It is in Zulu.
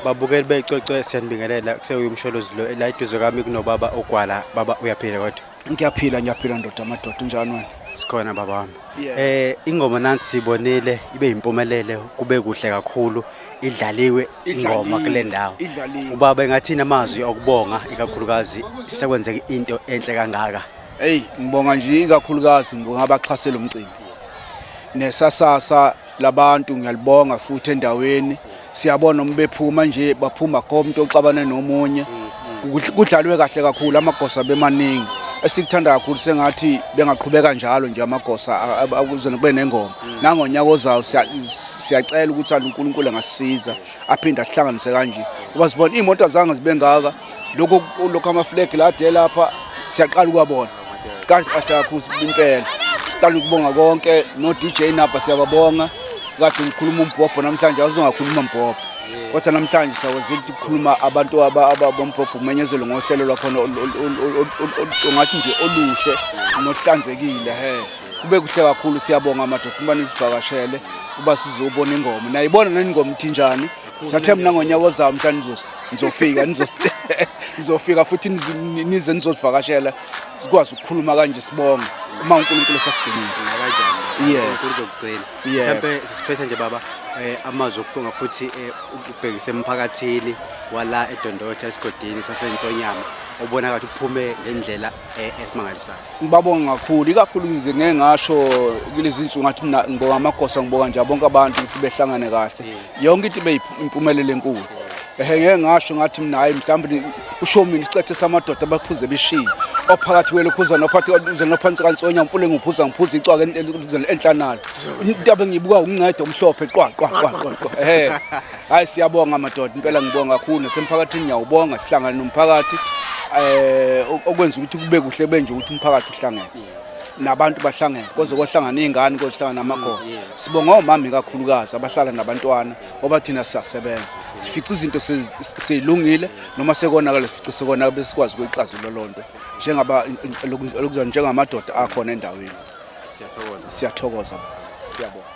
babukeli becocwe siyanibingelela kuseyumsholozi lo la iduze kami kunobaba oGwala. Baba uyaphila kodwa? Ngiyaphila ndoda amadoda njani wena? Sikhona baba wami. Ingoma nansi sibonile ibe impumelelo kube kuhle kakhulu idlaliwe ingoma kule ndawo. Ubaba engathina amazwi okubonga ikakhulukazi sekwenzeka into enhle kangaka. Hey ngibonga nje ikakhulukazi ngabaxhasela umcimbi. Nesasasa labantu ngiyalibonga futhi endaweni. Siyabona umbephuma nje baphuma komuntu oxabane nomunye. Kudlalwe kahle kakhulu amagosa bemaningi. Esikuthanda kakhulu sengathi bengaqhubeka njalo nje amagosa akuze kube nengoma. Nangonyaka ozayo siyacela ukuthi uNkulunkulu angasisiza aphinde ahlanganise kanje. Uba sibona imoto zange zibe ngaka lokho ama flag la de lapha siyaqala ukubona. Kahle kakhulu impela. Siqala ukubonga konke no DJ napha siyababonga. Kade ngikhuluma umbhobho namhlanje awuzongakhuluma umbhobho. Kodwa namhlanje sawazile ukukhuluma abantu abombhobho umenyezelo ngohlelo lwakho ongathi nje oluhle nohlanzekile kube kuhle kakhulu siyabonga amadoda uma nisivakashele uba sizobona ingoma nayibona nengoma ithinjani sathe mina ngonyaka ozayo mhlanje nizofika nizofika futhi nize nizosivakashela sikwazi ukukhuluma kanje sibonga uma uNkulunkulu sasigcinile kanjani uNkulunkulu uzokugcina mhlambe sisiphethe nje baba amazwi okubonga futhi ubhekise emphakathini wala eDondotha esigodini saseNtsonyama ubona kathi uphume ngendlela esimangalisayo. Ngibabonga kakhulu ikakhulu ngeke ngasho kulezi insuku ngathi mina ngibonga amagosa ngibonga nje bonke abantu ukuthi behlangane kahle yonke into ibe impumelelo enkulu. Ngeke ngasho ngathi mina hayi mhlawumbe usho mina isicethe samadoda abaphuze beshiya ophakathi kwelokhuza nophathi uze nophansi kaNtsonya mfule ngiphuza icwaka enhlanalo into abengibuka uncedo omhlophe qwa hayi siyabonga amadoda impela ngibonga kakhulu nasemphakathini ngiyawubonga sihlangane nomphakathi okwenza ukuthi kube kuhle benje ukuthi umphakathi uhlangene nabantu bahlangene koze kohlangana izingane kohlangana namagosa. Sibonga omama kakhulukazi abahlala nabantwana ngoba thina siyasebenza sifica izinto sezilungile noma sekonakala sifica sekona besikwazi ukuyixazulula lonto njengaba njengamadoda akhona endaweni. Siyathokoza siyabonga.